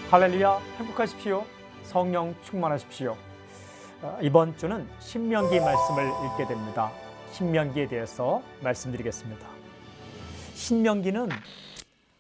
할렐루야, 행복하십시오. 성령 충만하십시오. 이번 주는 신명기 말씀을 읽게 됩니다. 신명기에 대해서 말씀드리겠습니다. 신명기는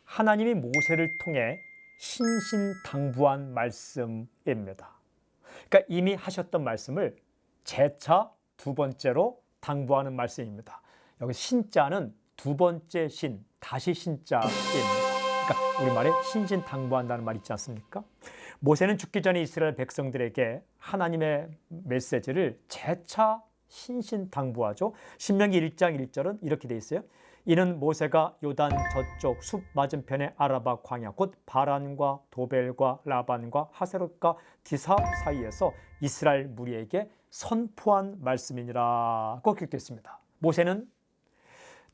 하나님이 모세를 통해 신신당부한 말씀입니다. 그러니까 이미 하셨던 말씀을 재차 두 번째로 당부하는 말씀입니다. 여기 신자는 두 번째 신, 다시 신자입니다. 그러니까 우리말에 신신당부한다는 말 있지 않습니까? 모세는 죽기 전에 이스라엘 백성들에게 하나님의 메시지를 재차 신신당부하죠. 신명기 1장 1절은 이렇게 돼 있어요. 이는 모세가 요단 저쪽 숲 맞은편의 아라바 광야 곧 바란과 도벨과 라반과 하세롯과 디사 사이에서 이스라엘 무리에게 선포한 말씀이니라고 기록됐습니다. 모세는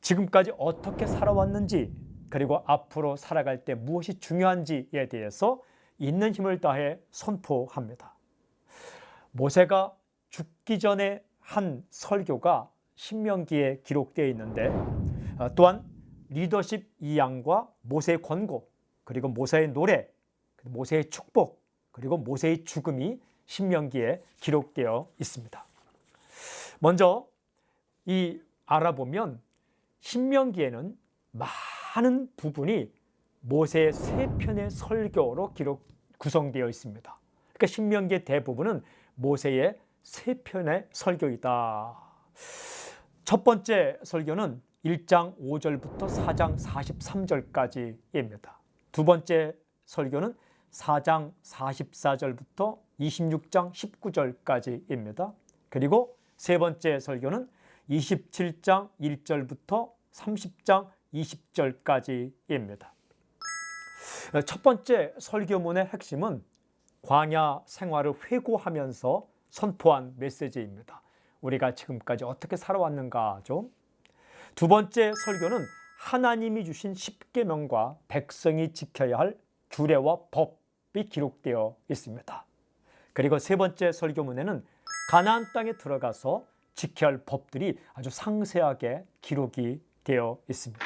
지금까지 어떻게 살아왔는지 그리고 앞으로 살아갈 때 무엇이 중요한지에 대해서 있는 힘을 다해 선포합니다. 모세가 죽기 전에 한 설교가 신명기에 기록되어 있는데 또한 리더십 이양과 모세의 권고, 그리고 모세의 노래, 모세의 축복, 그리고 모세의 죽음이 신명기에 기록되어 있습니다. 먼저 알아보면 신명기에는 많은 부분이 모세의 세 편의 설교로 구성되어 있습니다. 그러니까 신명기의 대부분은 모세의 세 편의 설교이다. 첫 번째 설교는 1장 5절부터 4장 43절까지입니다. 두 번째 설교는 4장 44절부터 26장 19절까지입니다. 그리고 세 번째 설교는 27장 1절부터 30장 20절까지입니다. 첫 번째 설교문의 핵심은 광야 생활을 회고하면서 선포한 메시지입니다. 우리가 지금까지 어떻게 살아왔는가죠? 두 번째 설교는 하나님이 주신 십계명과 백성이 지켜야 할 규례와 법이 기록되어 있습니다. 그리고 세 번째 설교문에는 가나안 땅에 들어가서 지켜야 할 법들이 아주 상세하게 기록이 되어 있습니다.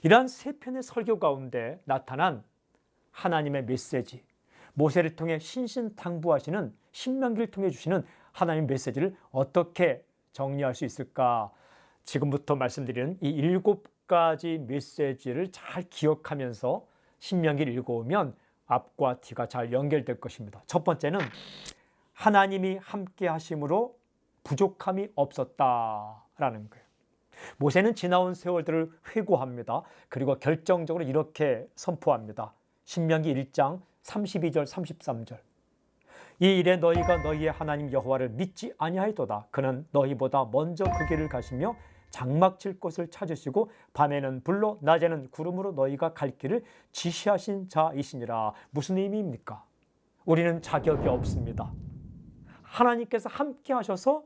이러한 세 편의 설교 가운데 나타난 하나님의 메시지, 모세를 통해 신신당부하시는 신명기를 통해 주시는 하나님의 메시지를 어떻게 정리할 수 있을까? 지금부터 말씀드리는 이 7가지 메시지를 잘 기억하면서 신명기를 읽어오면 앞과 뒤가 잘 연결될 것입니다. 첫 번째는 하나님이 함께 하심으로 부족함이 없었다라는 거예요. 모세는 지나온 세월들을 회고합니다. 그리고 결정적으로 이렇게 선포합니다. 신명기 1장 32절 33절. 이 일에 너희가 너희의 하나님 여호와를 믿지 아니하였도다. 그는 너희보다 먼저 그 길을 가시며 장막 칠 곳을 찾으시고 밤에는 불로 낮에는 구름으로 너희가 갈 길을 지시하신 자이시니라. 무슨 의미입니까? 우리는 자격이 없습니다. 하나님께서 함께 하셔서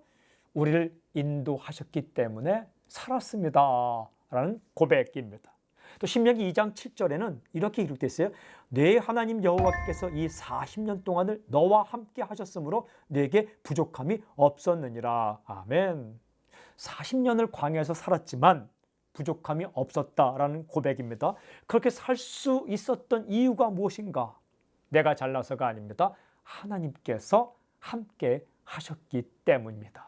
우리를 인도하셨기 때문에 살았습니다 라는 고백입니다. 또 신명기 2장 7절에는 이렇게 기록되어 있어요. 내 하나님 여호와께서 이 40년 동안을 너와 함께 하셨으므로 내게 부족함이 없었느니라. 아멘. 40년을 광야에서 살았지만 부족함이 없었다라는 고백입니다. 그렇게 살 수 있었던 이유가 무엇인가? 내가 잘나서가 아닙니다. 하나님께서 함께 하셨기 때문입니다.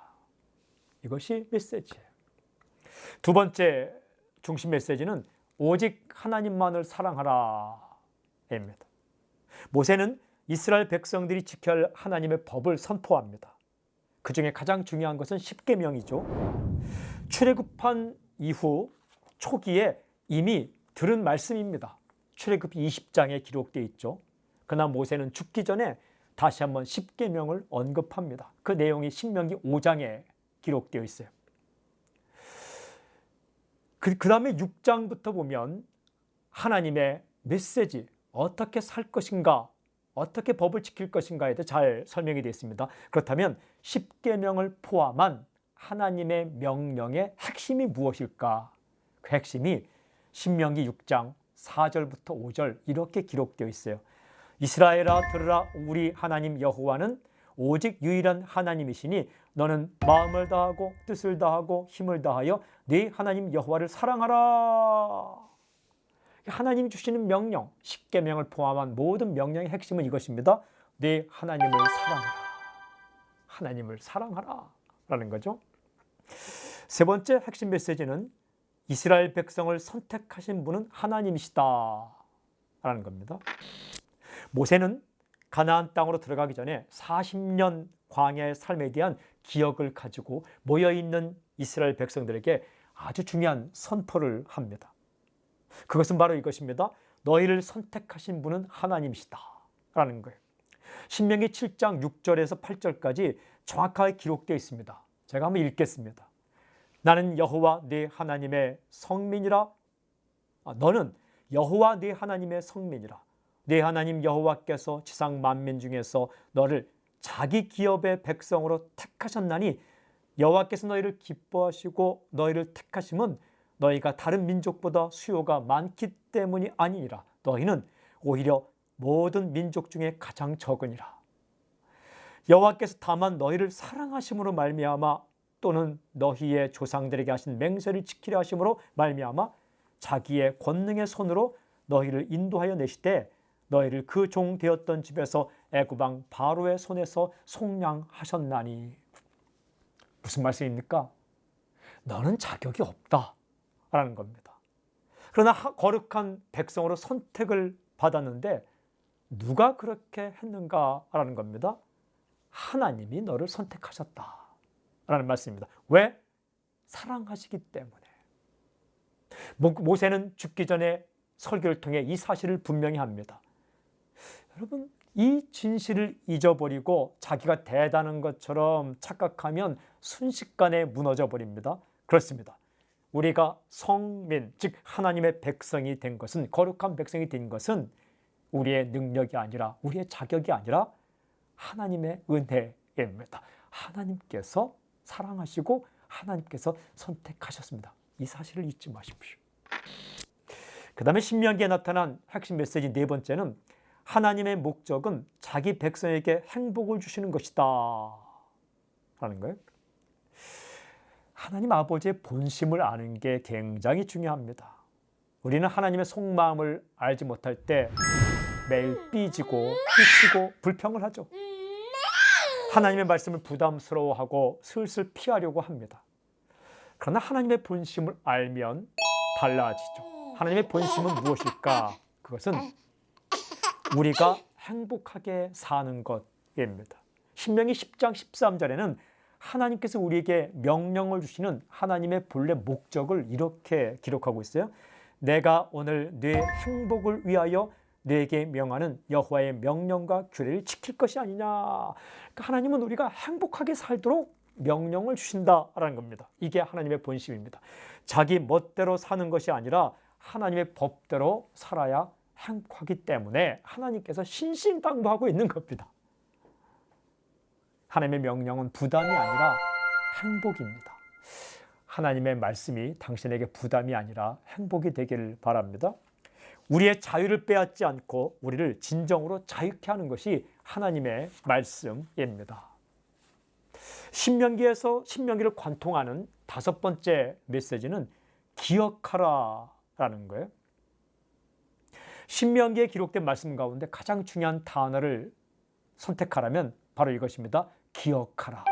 이것이 메시지예요. 두 번째 중심 메시지는 오직 하나님만을 사랑하라 입니다. 모세는 이스라엘 백성들이 지켜야 할 하나님의 법을 선포합니다. 그 중에 가장 중요한 것은 십계명이죠. 출애굽한 이후 초기에 이미 들은 말씀입니다. 출애굽 20장에 기록되어 있죠. 그러나 모세는 죽기 전에 다시 한번 십계명을 언급합니다. 그 내용이 신명기 5장에 기록되어 있어요. 그 다음에 6장부터 보면 하나님의 메시지, 어떻게 살 것인가, 어떻게 법을 지킬 것인가에 대해 잘 설명이 되어 있습니다. 그렇다면 십계명을 포함한 하나님의 명령의 핵심이 무엇일까? 그 핵심이 신명기 6장 4절부터 5절 이렇게 기록되어 있어요. 이스라엘아 들으라, 우리 하나님 여호와는 오직 유일한 하나님이시니 너는 마음을 다하고 뜻을 다하고 힘을 다하여 네 하나님 여호와를 사랑하라. 하나님이 주시는 명령, 십계명을 포함한 모든 명령의 핵심은 이것입니다. 네 하나님을 사랑하라. 하나님을 사랑하라 라는 거죠. 세 번째 핵심 메시지는 이스라엘 백성을 선택하신 분은 하나님이시다 라는 겁니다. 모세는 가나안 땅으로 들어가기 전에 40년 광야의 삶에 대한 기억을 가지고 모여있는 이스라엘 백성들에게 아주 중요한 선포를 합니다. 그것은 바로 이것입니다. 너희를 선택하신 분은 하나님이시다 라는 거예요. 신명기 7장 6절에서 8절까지 정확하게 기록되어 있습니다. 제가 한번 읽겠습니다. 나는 여호와 네 하나님의 성민이라. 너는 여호와 네 하나님의 성민이라. 네 하나님 여호와께서 지상 만민 중에서 너를 자기 기업의 백성으로 택하셨나니 여호와께서 너희를 기뻐하시고 너희를 택하심은 너희가 다른 민족보다 수요가 많기 때문이 아니니라. 너희는 오히려 모든 민족 중에 가장 적으니라. 여호와께서 다만 너희를 사랑하심으로 말미암아 또는 너희의 조상들에게 하신 맹세를 지키려 하심으로 말미암아 자기의 권능의 손으로 너희를 인도하여 내시되 너희를 그 종 되었던 집에서 애굽 왕 바로의 손에서 속량하셨나니. 무슨 말씀입니까? 너는 자격이 없다 라는 겁니다. 그러나 거룩한 백성으로 선택을 받았는데 누가 그렇게 했는가라는 겁니다. 하나님이 너를 선택하셨다 라는 말씀입니다. 왜? 사랑하시기 때문에. 모세는 죽기 전에 설교를 통해 이 사실을 분명히 합니다. 여러분, 이 진실을 잊어버리고 자기가 대단한 것처럼 착각하면 순식간에 무너져 버립니다. 그렇습니다. 우리가 성민, 즉 하나님의 백성이 된 것은, 거룩한 백성이 된 것은 우리의 능력이 아니라, 우리의 자격이 아니라 하나님의 은혜입니다. 하나님께서 사랑하시고 하나님께서 선택하셨습니다. 이 사실을 잊지 마십시오. 그 다음에 신명기에 나타난 핵심 메시지 네 번째는 하나님의 목적은 자기 백성에게 행복을 주시는 것이다 라는 거예요. 하나님 아버지의 본심을 아는 게 굉장히 중요합니다. 우리는 하나님의 속마음을 알지 못할 때 매일 삐지고 삐치고 불평을 하죠. 하나님의 말씀을 부담스러워하고 슬슬 피하려고 합니다. 그러나 하나님의 본심을 알면 달라지죠. 하나님의 본심은 무엇일까? 그것은 우리가 행복하게 사는 것입니다. 신명기 10장 13절에는 하나님께서 우리에게 명령을 주시는 하나님의 본래 목적을 이렇게 기록하고 있어요. 내가 오늘 네 행복을 위하여 네게 명하는 여호와의 명령과 규례를 지킬 것이 아니냐. 그러니까 하나님은 우리가 행복하게 살도록 명령을 주신다라는 겁니다. 이게 하나님의 본심입니다. 자기 멋대로 사는 것이 아니라 하나님의 법대로 살아야 행복하기 때문에 하나님께서 신신당부하고 있는 겁니다. 하나님의 명령은 부담이 아니라 행복입니다. 하나님의 말씀이 당신에게 부담이 아니라 행복이 되기를 바랍니다. 우리의 자유를 빼앗지 않고 우리를 진정으로 자유케 하는 것이 하나님의 말씀입니다. 신명기를 관통하는 다섯 번째 메시지는 기억하라라는 거예요. 신명기에 기록된 말씀 가운데 가장 중요한 단어를 선택하라면 바로 이것입니다. 기억하라.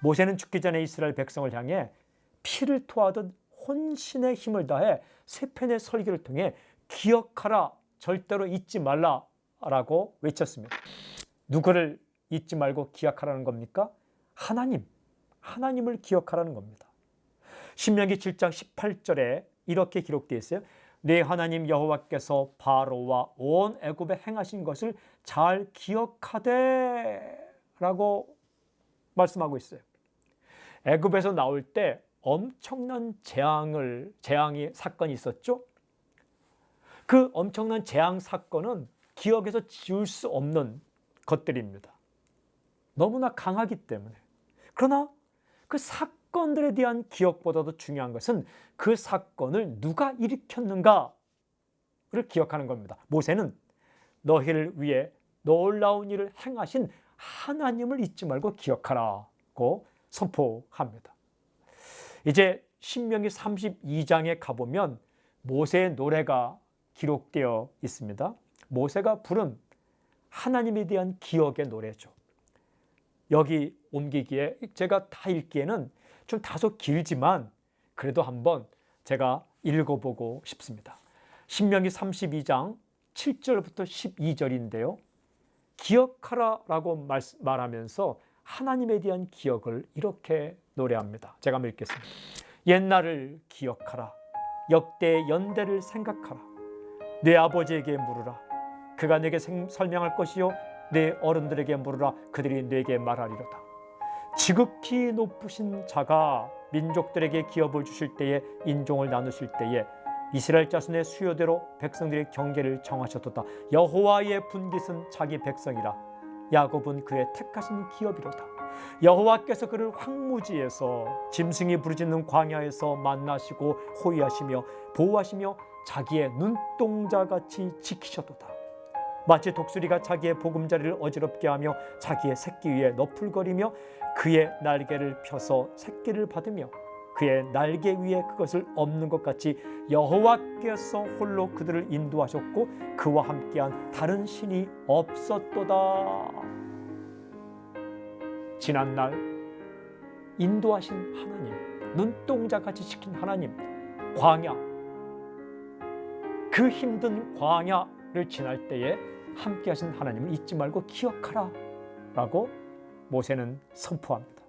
모세는 죽기 전에 이스라엘 백성을 향해 피를 토하듯 혼신의 힘을 다해 세 편의 설교를 통해 기억하라, 절대로 잊지 말라라고 외쳤습니다. 누구를 잊지 말고 기억하라는 겁니까? 하나님을 기억하라는 겁니다. 신명기 7장 18절에 이렇게 기록되어 있어요. 네 하나님 여호와께서 바로와 온 애굽에 행하신 것을 잘 기억하되 라고 말씀하고 있어요. 애굽에서 나올 때 엄청난 재앙이 사건이 있었죠. 그 엄청난 재앙 사건은 기억에서 지울 수 없는 것들입니다. 너무나 강하기 때문에. 그러나 그 사건들에 대한 기억보다도 중요한 것은 그 사건을 누가 일으켰는가를 기억하는 겁니다. 모세는 너희를 위해 놀라운 일을 행하신 하나님을 잊지 말고 기억하라고 선포합니다. 이제 신명기 32장에 가보면 모세의 노래가 기록되어 있습니다. 모세가 부른 하나님에 대한 기억의 노래죠. 여기 옮기기에 제가 다 읽기에는 좀 다소 길지만 그래도 한번 제가 읽어보고 싶습니다. 신명기 32장 7절부터 12절인데요. 기억하라라고 말하면서 하나님에 대한 기억을 이렇게 노래합니다. 제가 한번 읽겠습니다. 옛날을 기억하라. 역대의 연대를 생각하라. 내 아버지에게 물으라. 그가 내게 설명할 것이요 내 어른들에게 물으라. 그들이 내게 말하리로다. 지극히 높으신 자가 민족들에게 기업을 주실 때에 인종을 나누실 때에 이스라엘 자손의 수요대로 백성들의 경계를 정하셨도다. 여호와의 분깃은 자기 백성이라. 야곱은 그의 택하신 기업이로다. 여호와께서 그를 황무지에서 짐승이 부르짖는 광야에서 만나시고 호위하시며 보호하시며 자기의 눈동자같이 지키셨도다. 마치 독수리가 자기의 보금자리를 어지럽게 하며 자기의 새끼 위에 너풀거리며 그의 날개를 펴서 새끼를 받으며 그의 날개 위에 그것을 엎는 것 같이 여호와께서 홀로 그들을 인도하셨고 그와 함께한 다른 신이 없었도다. 지난날 인도하신 하나님, 눈동자같이 지킨 하나님, 광야, 그 힘든 광야를 지날 때에 함께 하신 하나님을 잊지 말고 기억하라 라고 모세는 선포합니다.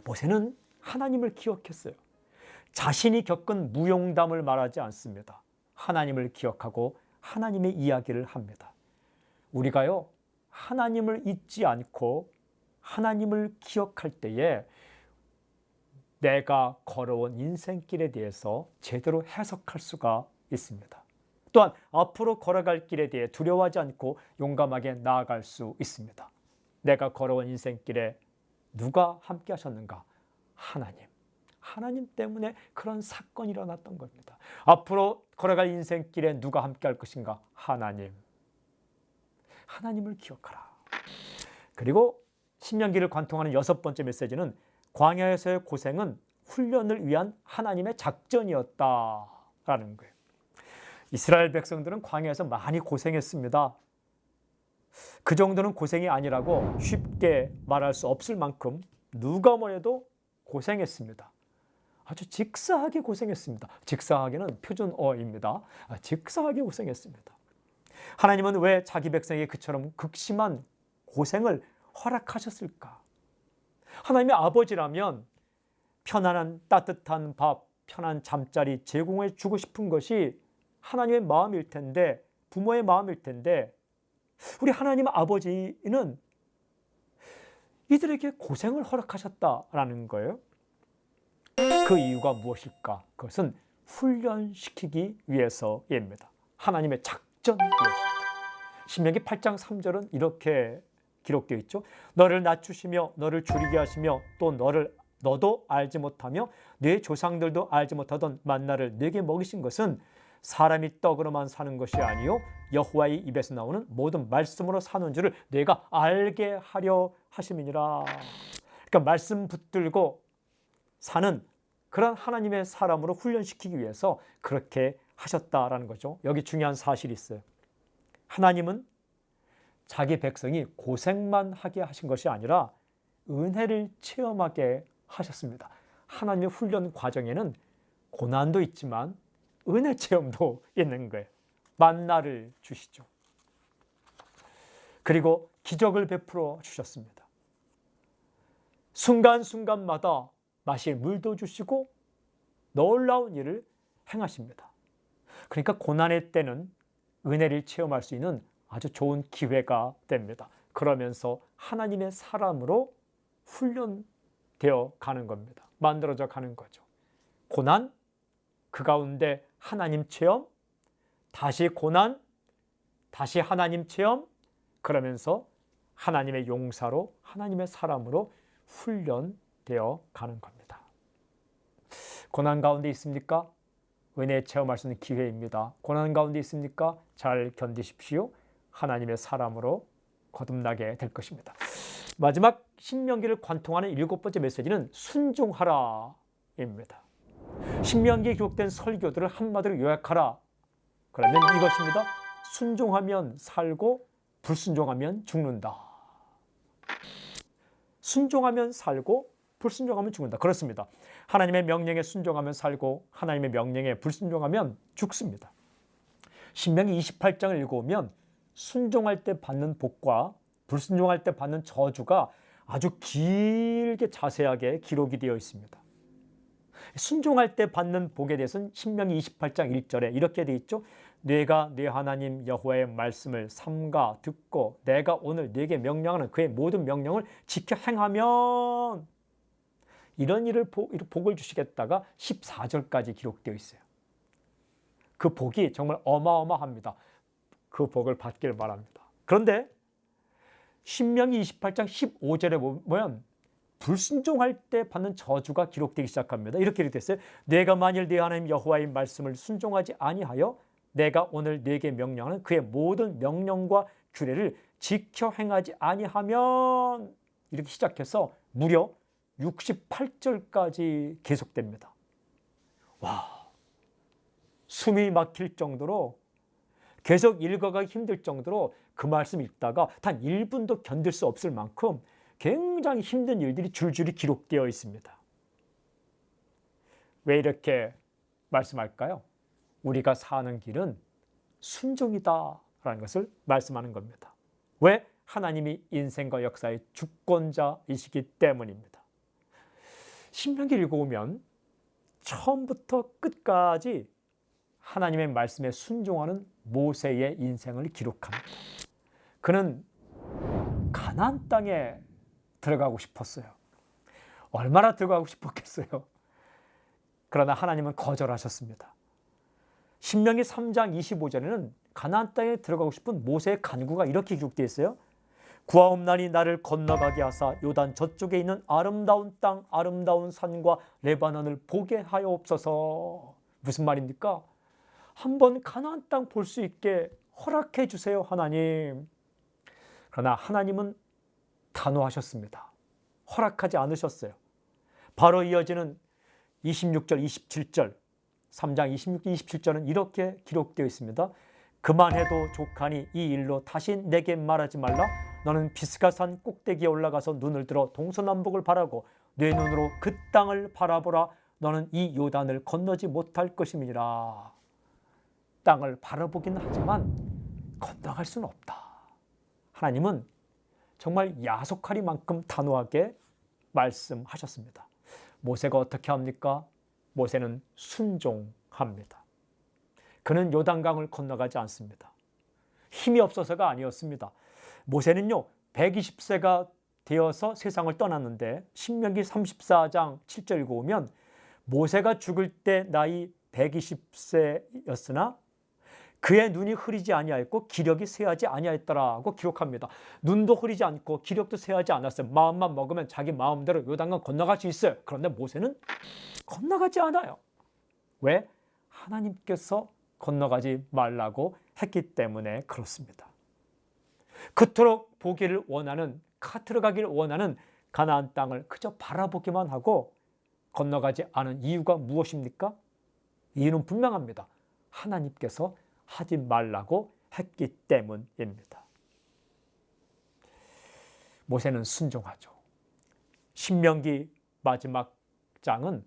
모세는 하나님을 기억했어요. 자신이 겪은 무용담을 말하지 않습니다. 하나님을 기억하고 하나님의 이야기를 합니다. 우리가요, 하나님을 잊지 않고 하나님을 기억할 때에 내가 걸어온 인생길에 대해서 제대로 해석할 수가 있습니다. 또한 앞으로 걸어갈 길에 대해 두려워하지 않고 용감하게 나아갈 수 있습니다. 내가 걸어온 인생길에 누가 함께 하셨는가? 하나님 때문에 그런 사건이 일어났던 겁니다. 앞으로 걸어갈 인생길에 누가 함께 할 것인가? 하나님을 기억하라. 그리고 신명기를 관통하는 6번째 메시지는 광야에서의 고생은 훈련을 위한 하나님의 작전이었다라는 거예요. 이스라엘 백성들은 광야에서 많이 고생했습니다. 그 정도는 고생이 아니라고 쉽게 말할 수 없을 만큼 누가 뭐래도 고생했습니다. 아주 직사하게 고생했습니다. 직사하게는 표준어입니다. 직사하게 고생했습니다. 하나님은 왜 자기 백성에게 그처럼 극심한 고생을 허락하셨을까? 하나님의 아버지라면 편안한 따뜻한 밥, 편한 잠자리 제공해 주고 싶은 것이 하나님의 마음일 텐데, 부모의 마음일 텐데, 우리 하나님 아버지는 이들에게 고생을 허락하셨다라는 거예요. 그 이유가 무엇일까? 그것은 훈련시키기 위해서입니다. 하나님의 작전이었습니다. 신명기 8장 3절은 이렇게 기록되어 있죠. 너를 낮추시며 너를 줄이게 하시며 또 너도 알지 못하며 네 조상들도 알지 못하던 만나를 네게 먹이신 것은 사람이 떡으로만 사는 것이 아니요 여호와의 입에서 나오는 모든 말씀으로 사는 줄을 내가 알게 하려 하심이니라. 그러니까 말씀 붙들고 사는 그런 하나님의 사람으로 훈련시키기 위해서 그렇게 하셨다라는 거죠. 여기 중요한 사실이 있어요. 하나님은 자기 백성이 고생만 하게 하신 것이 아니라 은혜를 체험하게 하셨습니다. 하나님의 훈련 과정에는 고난도 있지만 은혜 체험도 있는 거예요. 만나를 주시죠. 그리고 기적을 베풀어 주셨습니다. 순간순간마다 마실 물도 주시고 놀라운 일을 행하십니다. 그러니까 고난의 때는 은혜를 체험할 수 있는 아주 좋은 기회가 됩니다. 그러면서 하나님의 사람으로 훈련되어 가는 겁니다. 만들어져 가는 거죠. 고난, 그 가운데 하나님 체험, 다시 고난, 다시 하나님 체험, 그러면서 하나님의 용사로, 하나님의 사람으로 훈련되어 가는 겁니다. 고난 가운데 있습니까? 은혜 체험할 수 있는 기회입니다. 고난 가운데 있습니까? 잘 견디십시오. 하나님의 사람으로 거듭나게 될 것입니다. 마지막 신명기를 관통하는 7번째 메시지는 순종하라입니다. 신명기에 기록된 설교들을 한마디로 요약하라. 그러면 이것입니다. 순종하면 살고 불순종하면 죽는다. 순종하면 살고 불순종하면 죽는다. 그렇습니다. 하나님의 명령에 순종하면 살고 하나님의 명령에 불순종하면 죽습니다. 신명기 28장을 읽어보면 순종할 때 받는 복과 불순종할 때 받는 저주가 아주 길게 자세하게 기록이 되어 있습니다. 순종할 때 받는 복에 대해서는 신명기 28장 1절에 이렇게 되어 있죠. 네가 네 하나님 여호와의 말씀을 삼가 듣고 내가 오늘 네게 명령하는 그의 모든 명령을 지켜 행하면 이런 일을 복을 주시겠다가 14절까지 기록되어 있어요. 그 복이 정말 어마어마합니다. 그 복을 받길 바랍니다. 그런데 신명기 28장 15절에 보면 불순종할 때 받는 저주가 기록되기 시작합니다. 이렇게 기록됐어요. 내가 만일 네 하나님 여호와의 말씀을 순종하지 아니하여 내가 오늘 네게 명령하는 그의 모든 명령과 규례를 지켜 행하지 아니하면 이렇게 시작해서 무려 68절까지 계속됩니다. 와, 숨이 막힐 정도로 계속 읽어가기 힘들 정도로 그 말씀 읽다가 단 1분도 견딜 수 없을 만큼 굉장히 힘든 일들이 줄줄이 기록되어 있습니다. 왜 이렇게 말씀할까요? 우리가 사는 길은 순종이다라는 것을 말씀하는 겁니다. 왜? 하나님이 인생과 역사의 주권자이시기 때문입니다. 신명기 읽어보면 처음부터 끝까지 하나님의 말씀에 순종하는 모세의 인생을 기록합니다. 그는 가나안 땅에 들어가고 싶었어요. 얼마나 들어가고 싶었겠어요. 그러나 하나님은 거절하셨습니다. 신명기 3장 25절에는 가나안 땅에 들어가고 싶은 모세의 간구가 이렇게 기록되어 있어요. 구하옵나니 나를 건너가게 하사 요단 저쪽에 있는 아름다운 땅 아름다운 산과 레바논을 보게 하여옵소서. 무슨 말입니까? 한번 가나안 땅 볼 수 있게 허락해 주세요, 하나님. 그러나 하나님은 단호하셨습니다. 허락하지 않으셨어요. 바로 이어지는 26절, 27절, 3장 26, 27절은 이렇게 기록되어 있습니다. 그만해도 족하니 이 일로 다시 내게 말하지 말라. 너는 비스가산 꼭대기에 올라가서 눈을 들어 동서남북을 바라고 내 눈으로 그 땅을 바라보라. 너는 이 요단을 건너지 못할 것임이니라. 땅을 바라보긴 하지만 건너갈 수는 없다. 하나님은 정말 야속하리만큼 단호하게 말씀하셨습니다. 모세가 어떻게 합니까? 모세는 순종합니다. 그는 요단강을 건너가지 않습니다. 힘이 없어서가 아니었습니다. 모세는요 120세가 되어서 세상을 떠났는데 신명기 34장 7절 읽어보면 모세가 죽을 때 나이 120세였으나 그의 눈이 흐리지 아니하였고 기력이 쇠하지 아니하였더라고 기록합니다. 눈도 흐리지 않고 기력도 쇠하지 않았어요. 마음만 먹으면 자기 마음대로 요단강 건너갈 수 있어요. 그런데 모세는 건너가지 않아요. 왜? 하나님께서 건너가지 말라고 했기 때문에 그렇습니다. 그토록 보기를 원하는, 들어가기를 원하는 가나안 땅을 그저 바라보기만 하고 건너가지 않은 이유가 무엇입니까? 이유는 분명합니다. 하나님께서 하지 말라고 했기 때문입니다. 모세는 순종하죠. 신명기 마지막 장은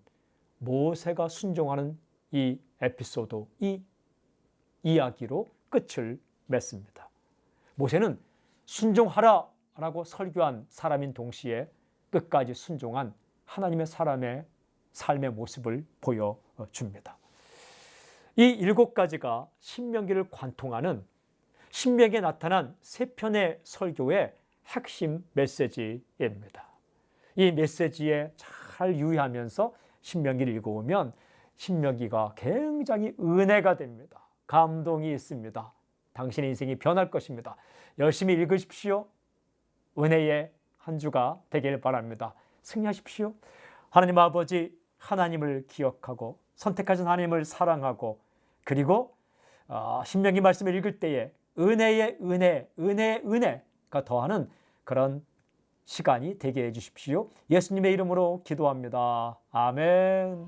모세가 순종하는 이 에피소드, 이 이야기로 끝을 맺습니다. 모세는 순종하라 라고 설교한 사람인 동시에 끝까지 순종한 하나님의 사람의 삶의 모습을 보여줍니다. 이 7가지가 신명기를 관통하는 신명기에 나타난 3편의 설교의 핵심 메시지입니다. 이 메시지에 잘 유의하면서 신명기를 읽어보면 신명기가 굉장히 은혜가 됩니다. 감동이 있습니다. 당신의 인생이 변할 것입니다. 열심히 읽으십시오. 은혜의 한 주가 되길 바랍니다. 승리하십시오. 하나님 아버지, 하나님을 기억하고 선택하신 하나님을 사랑하고 그리고 신명기 말씀을 읽을 때에 은혜의 은혜, 은혜의 은혜가 더하는 그런 시간이 되게 해주십시오. 예수님의 이름으로 기도합니다. 아멘.